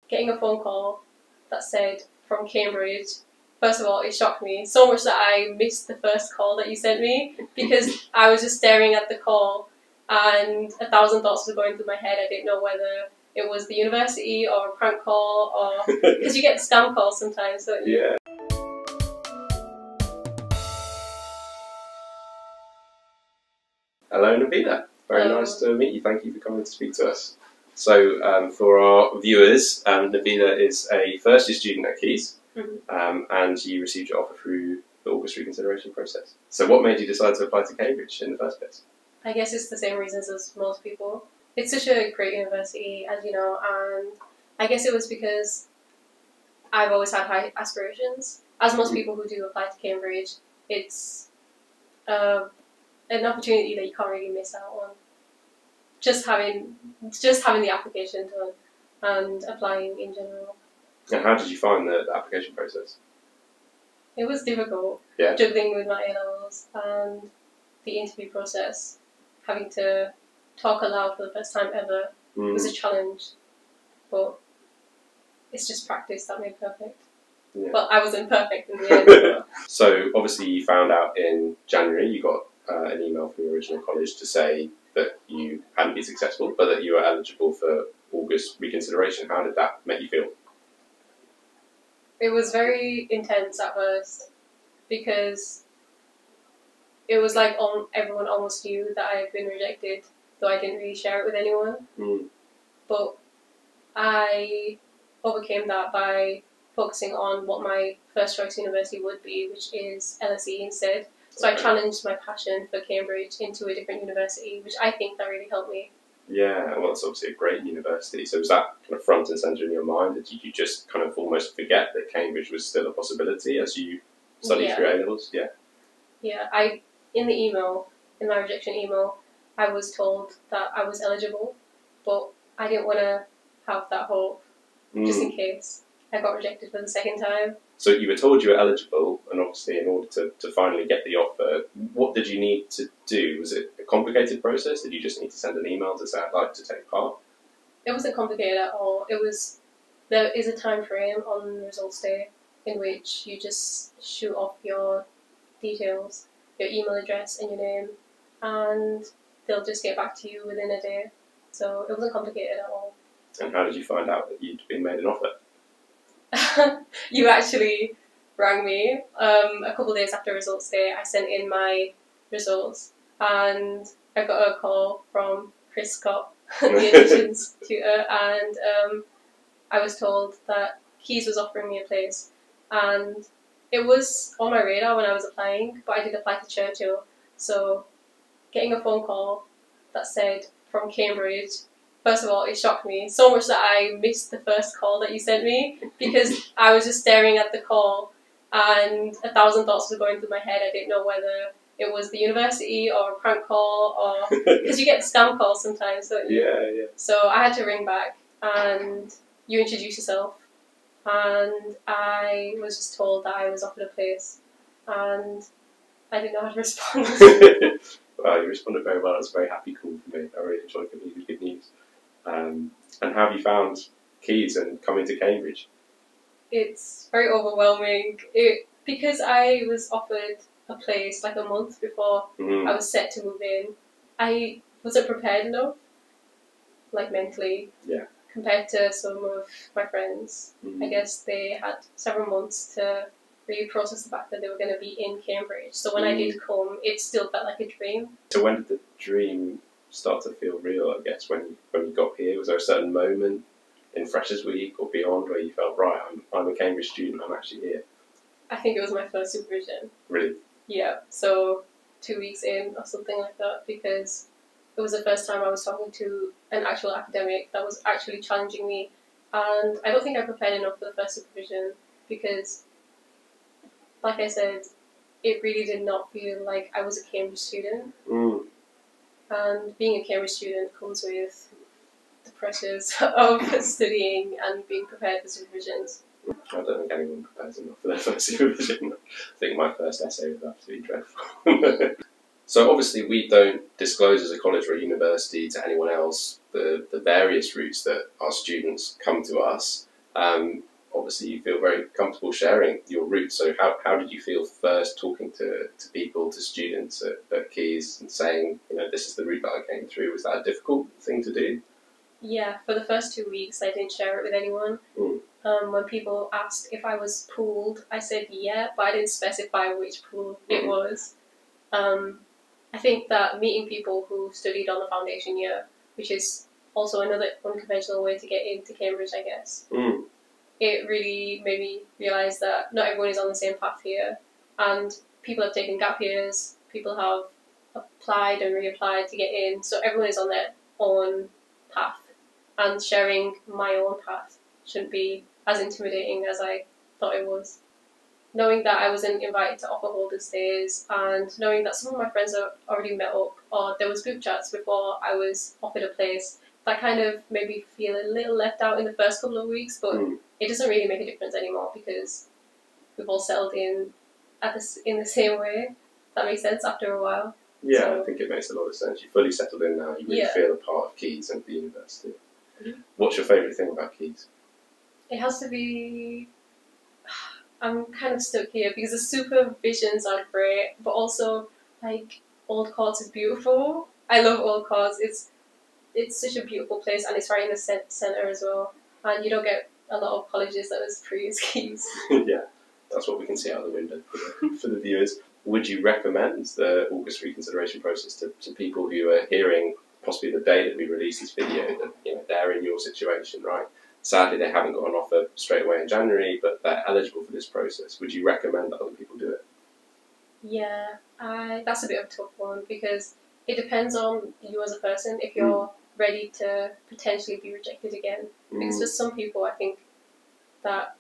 getting a phone call that said from Cambridge, first of all, it shocked me so much that I missed the first call that you sent me because I was just staring at the call and 1,000 thoughts were going through my head. I didn't know whether it was the university or a prank call or because you get scam calls sometimes, don't you? Yeah. Hello, Nabilah. Very nice to meet you. Thank you for coming to speak to us. So, for our viewers, Nabilah is a first-year student at Caius, and you received your offer through the August Reconsideration Process. So, what made you decide to apply to Cambridge in the first place? I guess it's the same reasons as most people. It's such a great university, as you know, and I guess it was because I've always had high aspirations. As most people who do apply to Cambridge, it's an opportunity that you can't really miss out on. Just having the application done and applying in general. And how did you find the application process? It was difficult, juggling with my A-levels and the interview process. Having to talk aloud for the first time ever was a challenge, but it's just practice that made perfect. Yeah. Well, I wasn't perfect in the end. So obviously you found out in January, you got an email from your original college to say that you hadn't been successful, but that you were eligible for August reconsideration. How did that make you feel? It was very intense at first because it was like everyone almost knew that I had been rejected, though I didn't really share it with anyone. But I overcame that by focusing on what my first choice university would be, which is LSE instead. So I challenged my passion for Cambridge into a different university, which I think that really helped me. Yeah, well, it's obviously a great university. So was that kind of front and centre in your mind? Did you just kind of almost forget that Cambridge was still a possibility as you studied through A-levels? Yeah, in the email, in my rejection email, I was told that I was eligible, but I didn't want to have that hope, just in case I got rejected for the second time. So you were told you were eligible, and obviously in order to finally get the offer, what did you need to do? Was it a complicated process? Did you just need to send an email to say I'd like to take part? It wasn't complicated at all. There is a time frame on results day in which you just shoot off your details, your email address and your name, and they'll just get back to you within a day. So it wasn't complicated at all. And how did you find out that you'd been made an offer? You actually rang me a couple of days after results day. I sent in my results and I got a call from Chris Scott, the admissions tutor, and I was told that Caius was offering me a place, and it was on my radar when I was applying, but I did apply to Churchill. So getting a phone call that said from Cambridge, first of all, it shocked me so much that I missed the first call that you sent me because I was just staring at the call and 1,000 thoughts were going through my head. I didn't know whether it was the university or a prank call or because you get scam calls sometimes, don't you? Yeah. So I had to ring back and you introduced yourself and I was just told that I was offered a place and I didn't know how to respond. Well, you responded very well. It was a very happy call for me. I really enjoyed giving you the good news. And how have you found Caius and coming to Cambridge? It's very overwhelming. Because I was offered a place like a month before I was set to move in. I wasn't prepared enough, like mentally, compared to some of my friends. I guess they had several months to really process the fact that they were going to be in Cambridge. So when I did come, it still felt like a dream. So when did the dream start to feel real, I guess, when you got here? Was there a certain moment in Freshers Week or beyond where you felt, right, I'm a Cambridge student, I'm actually here? I think it was my first supervision. Really? Yeah, so 2 weeks in or something like that, because it was the first time I was talking to an actual academic that was actually challenging me, and I don't think I prepared enough for the first supervision because, like I said, it really did not feel like I was a Cambridge student. And being a Cambridge student comes with the pressures of studying and being prepared for supervisions. I don't think anyone prepares enough for their first supervision. I think my first essay was absolutely dreadful. So obviously we don't disclose as a college or a university to anyone else the various routes that our students come to us. Obviously you feel very comfortable sharing your route. So how did you feel first talking to people, to students at Caius and saying, this is the route that I came through? Was that a difficult thing to do? Yeah, for the first 2 weeks I didn't share it with anyone. When people asked if I was pooled, I said yeah, but I didn't specify which pool it was. I think that meeting people who studied on the foundation year, which is also another unconventional way to get into Cambridge, I guess, it really made me realise that not everyone is on the same path here, and people have taken gap years, people have applied and reapplied to get in, so everyone is on their own path, and sharing my own path shouldn't be as intimidating as I thought it was. Knowing that I wasn't invited to offer holder stays, and knowing that some of my friends are already met up, or there was group chats before I was offered a place, that kind of made me feel a little left out in the first couple of weeks, but it doesn't really make a difference anymore because we've all settled in in the same way. That makes sense after a while. Yeah, so, I think it makes a lot of sense. You're fully settled in now. You really feel a part of Caius and the university. What's your favourite thing about Caius? It has to be... I'm kind of stuck here because the supervisions are great, but also, Old Courts is beautiful. I love Old Courts. It's such a beautiful place, and it's right in the centre as well. And you don't get a lot of colleges that was pre-Caius. Yeah, that's what we can see out the window for the viewers. Would you recommend the August Reconsideration Process to people who are hearing possibly the day that we release this video that they're in your situation, right? Sadly, they haven't got an offer straight away in January, but they're eligible for this process. Would you recommend that other people do it? Yeah, that's a bit of a tough one because it depends on you as a person if you're ready to potentially be rejected again. Because for some people, I think that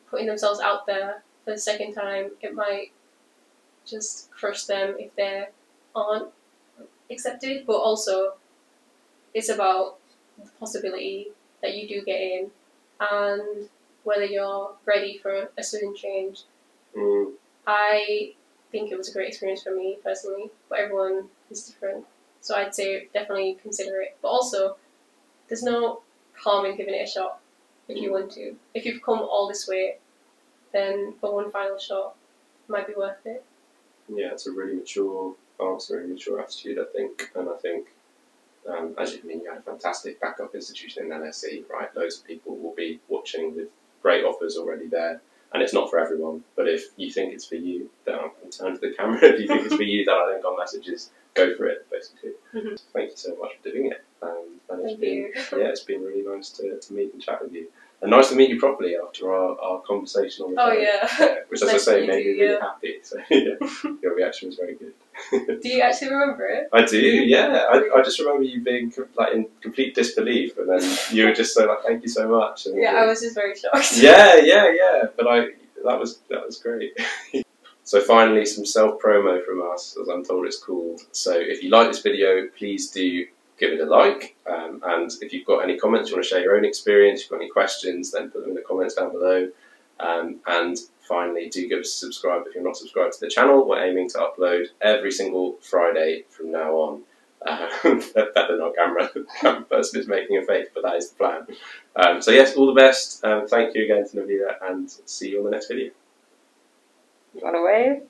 putting themselves out there for the second time, it might just crush them if they aren't accepted. But also, it's about the possibility that you do get in and whether you're ready for a sudden change. I think it was a great experience for me personally, but everyone is different. So I'd say definitely consider it. But also, there's no harm in giving it a shot if you want to. If you've come all this way, then for one final shot, it might be worth it. Yeah, it's a really mature answer, a mature attitude, I think. And I think, as you had a fantastic backup institution in LSE, right? Loads of people will be watching with great offers already there. And it's not for everyone, but if you think it's for you, then I'm going to turn to the camera. If you think it's for you, then I think on messages, go for it, basically. Thank you so much for doing it. Thank you. Yeah, it's been really nice to meet and chat with you. And nice to meet you properly after our conversation on the phone. Oh, yeah. Which, as I say, made me really happy. So, yeah, your reaction was very good. Do you actually remember it? I do, yeah. I just remember you being in complete disbelief, and then you were just so thank you so much. And I was just very shocked. Yeah. But that was great. So finally, some self-promo from us, as I'm told it's called. So if you like this video, please do give it a like. And if you've got any comments, you want to share your own experience, you've got any questions, then put them in the comments down below. And finally, do give us a subscribe if you're not subscribed to the channel. We're aiming to upload every single Friday from now on. Better not camera. The camera person is making a face, but that is the plan. So yes, all the best. Thank you again to Nabilah, and see you on the next video. You want to wave?